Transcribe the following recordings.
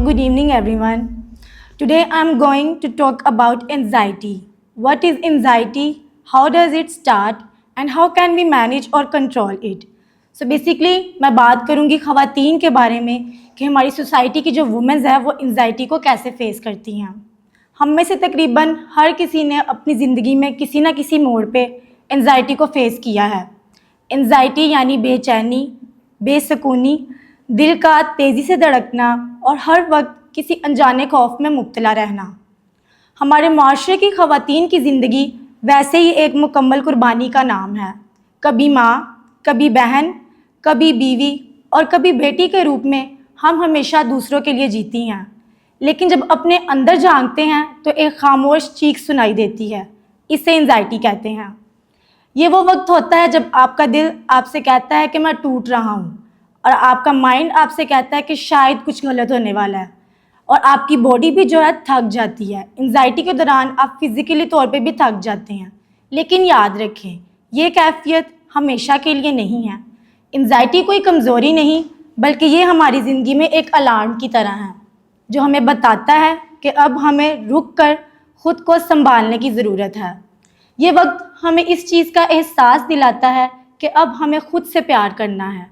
good evening everyone. Today I am going to talk about anxiety. What is anxiety? How does it start? And how can we manage or control it? So basically मैं बात करूँगी ख़वातीन के बारे में कि हमारी society की जो वुमेन्स है वो एंजाइटी को कैसे फेस करती हैं। हम में से तकरीबन हर किसी ने अपनी ज़िंदगी में किसी न किसी मोड़ पे एंजाइटी को फेस किया है। एंजाइटी यानी बेचैनी, बेसुकूनी, दिल का तेज़ी से धड़कना और हर वक्त किसी अनजाने खौफ में मुब्तला रहना। हमारे माशरे की ख़वातीन की ज़िंदगी वैसे ही एक मुकम्मल कुर्बानी का नाम है। कभी माँ, कभी बहन, कभी बीवी और कभी बेटी के रूप में हम हमेशा दूसरों के लिए जीती हैं। लेकिन जब अपने अंदर झांकते हैं तो एक खामोश चीख सुनाई देती है। इसे एंजाइटी कहते हैं। ये वो वक्त होता है जब आपका दिल आपसे कहता है कि मैं टूट रहा हूँ और आपका माइंड आपसे कहता है कि शायद कुछ गलत होने वाला है और आपकी बॉडी भी जो है थक जाती है। एंजाइटी के दौरान आप फिज़िकली तौर पे भी थक जाते हैं। लेकिन याद रखें, ये कैफियत हमेशा के लिए नहीं है। एंजाइटी कोई कमज़ोरी नहीं, बल्कि ये हमारी ज़िंदगी में एक अलार्म की तरह है जो हमें बताता है कि अब हमें रुक कर ख़ुद को संभालने की ज़रूरत है। ये वक्त हमें इस चीज़ का एहसास दिलाता है कि अब हमें ख़ुद से प्यार करना है।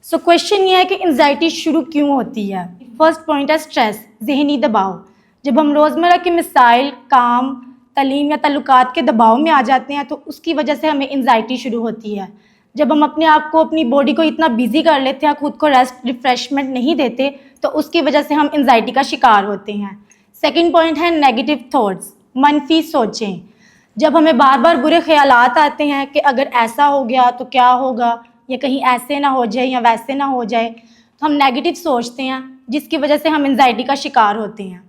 सो क्वेश्चन ये है कि एंजाइटी शुरू क्यों होती है। फर्स्ट पॉइंट है स्ट्रेस, ज़हनी दबाव। जब हम रोज़मर्रा के मसाइल, काम, तालीम या ताल्लुकात के दबाव में आ जाते हैं तो उसकी वजह से हमें एंजाइटी शुरू होती है। जब हम अपने आप को, अपनी बॉडी को इतना बिजी कर लेते हैं, खुद को रेस्ट, रिफ्रेशमेंट नहीं देते, तो उसकी वजह से हम एंजाइटी का शिकार होते हैं। सेकेंड पॉइंट है नेगेटिव थॉट्स, मनफी सोचें। जब हमें बार बार बुरे ख्यालात आते हैं कि अगर ऐसा हो गया तो क्या होगा, या कहीं ऐसे ना हो जाए या वैसे ना हो जाए, तो हम नेगेटिव सोचते हैं, जिसकी वजह से हम एंजाइटी का शिकार होते हैं।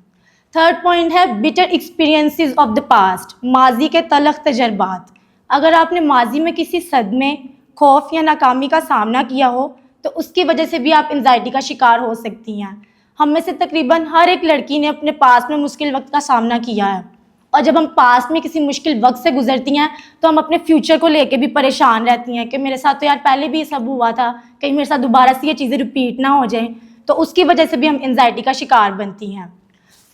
थर्ड पॉइंट है bitter experiences of the past, माजी के तलख तजर्बात। अगर आपने माजी में किसी सदमे, खौफ या नाकामी का सामना किया हो तो उसकी वजह से भी आप एंजाइटी का शिकार हो सकती हैं। हम में से तकरीबन हर एक लड़की ने अपने पास में मुश्किल वक्त का सामना किया है, और जब हम पास में किसी मुश्किल वक्त से गुजरती हैं तो हम अपने फ्यूचर को लेके भी परेशान रहती हैं कि मेरे साथ तो यार पहले भी ये सब हुआ था, कहीं मेरे साथ दोबारा से ये चीज़ें रिपीट ना हो जाएं, तो उसकी वजह से भी हम एंजाइटी का शिकार बनती हैं।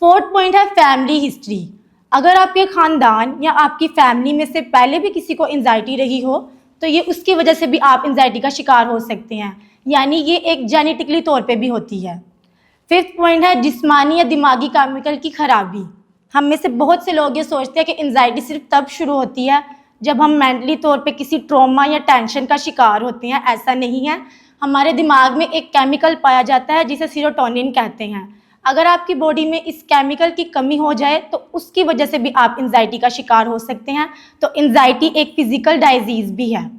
फोर्थ पॉइंट है फैमिली हिस्ट्री। अगर आपके ख़ानदान या आपकी फैमिली में से पहले भी किसी को एंजाइटी रही हो तो ये उसकी वजह से भी आप एंजाइटी का शिकार हो सकते हैं, यानी ये एक जेनेटिकली तौर पे भी होती है। फिफ्थ पॉइंट है जिस्मानी या दिमागी केमिकल की खराबी। हम में से बहुत से लोग ये सोचते हैं कि एंजाइटी सिर्फ तब शुरू होती है जब हम मेंटली तौर पे किसी ट्रॉमा या टेंशन का शिकार होते हैं। ऐसा नहीं है। हमारे दिमाग में एक केमिकल पाया जाता है जिसे सीरोटोनिन कहते हैं। अगर आपकी बॉडी में इस केमिकल की कमी हो जाए तो उसकी वजह से भी आप एंजाइटी का शिकार हो सकते हैं। तो एंजाइटी एक फिज़िकल डायजीज़ भी है।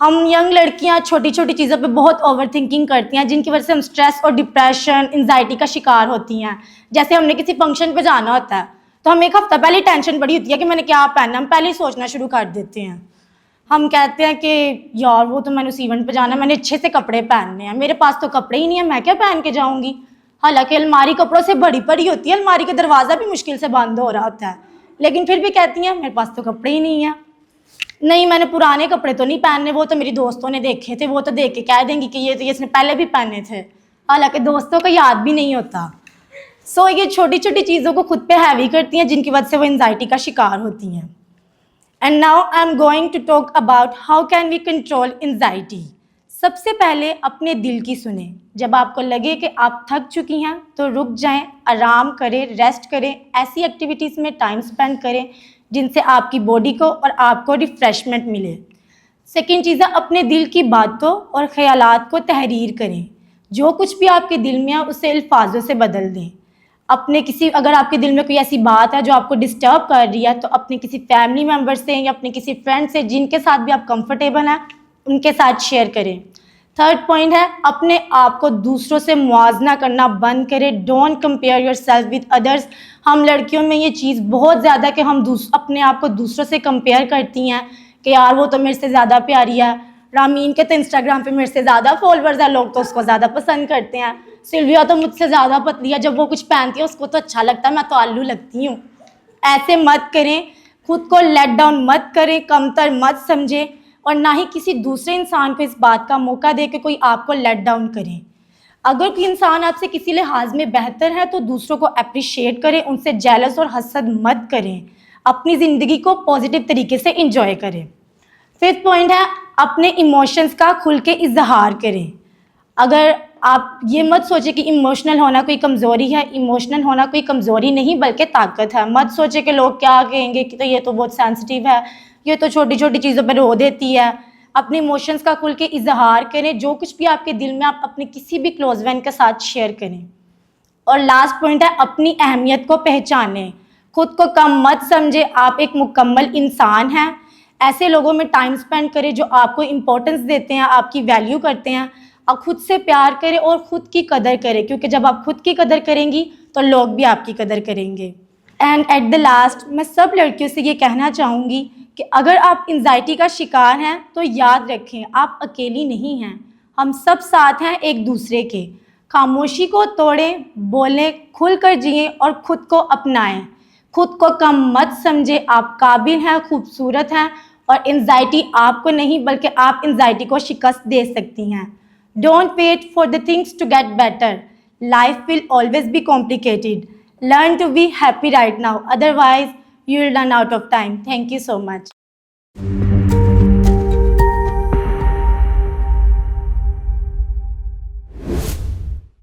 हम यंग लड़कियां छोटी छोटी चीज़ों पे बहुत ओवर थिंकिंग करती हैं, जिनकी वजह से हम स्ट्रेस और डिप्रेशन, एंजाइटी का शिकार होती हैं। जैसे हमने किसी फंक्शन पे जाना होता है तो हम एक हफ्ता पहले टेंशन पड़ी होती है कि मैंने क्या पहनना, हम पहले ही सोचना शुरू कर देते हैं। हम कहते हैं कि यार वो तो मैंने उस इवेंट पे जाना है, मैंने अच्छे से कपड़े पहनने हैं, मेरे पास तो कपड़े ही नहीं है, मैं क्या पहन के जाऊँगी। हालांकि अलमारी कपड़ों से भरी पड़ी होती है, अलमारी का दरवाज़ा भी मुश्किल से बंद हो रहा होता है, लेकिन फिर भी कहती हैं मेरे पास तो कपड़े ही नहीं है। नहीं, मैंने पुराने कपड़े तो नहीं पहनने, वो तो मेरी दोस्तों ने देखे थे, वो तो देख के कह देंगी कि ये तो इसने पहले भी पहने थे। हालांकि दोस्तों को याद भी नहीं होता। सो ये छोटी छोटी चीज़ों को खुद पे हैवी करती हैं, जिनकी वजह से वो एंजाइटी का शिकार होती हैं। And now I am going to talk about how can we control anxiety. सबसे पहले अपने दिल की सुने। जब आपको लगे कि आप थक चुकी हैं तो रुक जाएं, आराम करें, रेस्ट करें, ऐसी एक्टिविटीज़ में टाइम स्पेंड करें जिनसे आपकी बॉडी को और आपको रिफ़्रेशमेंट मिले। सेकंड चीज़ है अपने दिल की बातों और ख़यालात को तहरीर करें। जो कुछ भी आपके दिल में है उसे अल्फाजों से बदल दें। अगर आपके दिल में कोई ऐसी बात है जो आपको डिस्टर्ब कर रही है तो अपने किसी फैमिली मेम्बर से या अपने किसी फ्रेंड से, जिनके साथ भी आप कंफर्टेबल हैं, उनके साथ शेयर करें। थर्ड पॉइंट है अपने आप को दूसरों से मुआवजा करना बंद करें। Don't compare yourself with others. हम लड़कियों में ये चीज़ बहुत ज़्यादा कि हम अपने आप को दूसरों से कंपेयर करती हैं कि यार वो तो मेरे से ज़्यादा प्यारी है, रामीन के तो इंस्टाग्राम पे मेरे से ज़्यादा फॉलोअर्स हैं, लोग तो उसको ज़्यादा पसंद करते हैं, सिल्विया तो मुझसे ज़्यादा पतली है, जब वो कुछ पहनती है उसको तो अच्छा लगता है, मैं तो आलू लगती हूँ। ऐसे मत करें, खुद को लेट डाउन मत करें, कमतर मत समझें, और ना ही किसी दूसरे इंसान को इस बात का मौका दे कि कोई आपको लेट डाउन करे। अगर कोई इंसान आपसे किसी लिहाज में बेहतर है तो दूसरों को अप्रिशिएट करें, उनसे जेलस और हसद मत करें, अपनी ज़िंदगी को पॉजिटिव तरीके से इंजॉय करें। फिफ्थ पॉइंट है, अपने इमोशंस का खुल के इजहार करें। अगर आप ये मत सोचें कि इमोशनल होना कोई कमज़ोरी है, इमोशनल होना कोई कमज़ोरी नहीं बल्कि ताकत है। मत सोचें कि लोग क्या कहेंगे, कि तो ये तो बहुत सेंसिटिव है, ये तो छोटी छोटी चीज़ों पर रो देती है। अपने इमोशंस का खुल के इजहार करें, जो कुछ भी आपके दिल में आप अपने किसी भी क्लोज फ्रेंड के साथ शेयर करें। और लास्ट पॉइंट है, अपनी अहमियत को पहचानें, खुद को कम मत समझे, आप एक मुकम्मल इंसान हैं। ऐसे लोगों में टाइम स्पेंड करें जो आपको इम्पोर्टेंस देते हैं, आपकी वैल्यू करते हैं। आप खुद से प्यार करें और खुद की कदर करें, क्योंकि जब आप खुद की कदर करेंगी तो लोग भी आपकी कदर करेंगे। एंड एट द लास्ट मैं सब लड़कियों से ये कहना चाहूँगी कि अगर आप एंजाइटी का शिकार हैं तो याद रखें, आप अकेली नहीं हैं, हम सब साथ हैं एक दूसरे के। खामोशी को तोड़ें, बोलें, खुल कर जिएं और खुद को अपनाएं। खुद को कम मत समझें, आप काबिल हैं, खूबसूरत हैं और एंजाइटी आपको नहीं बल्कि आप एंजाइटी को शिकस्त दे सकती हैं। Don't wait for the things to get better, life will always be complicated. Learn to be happy right now, otherwise you will run out of time. Thank you so much.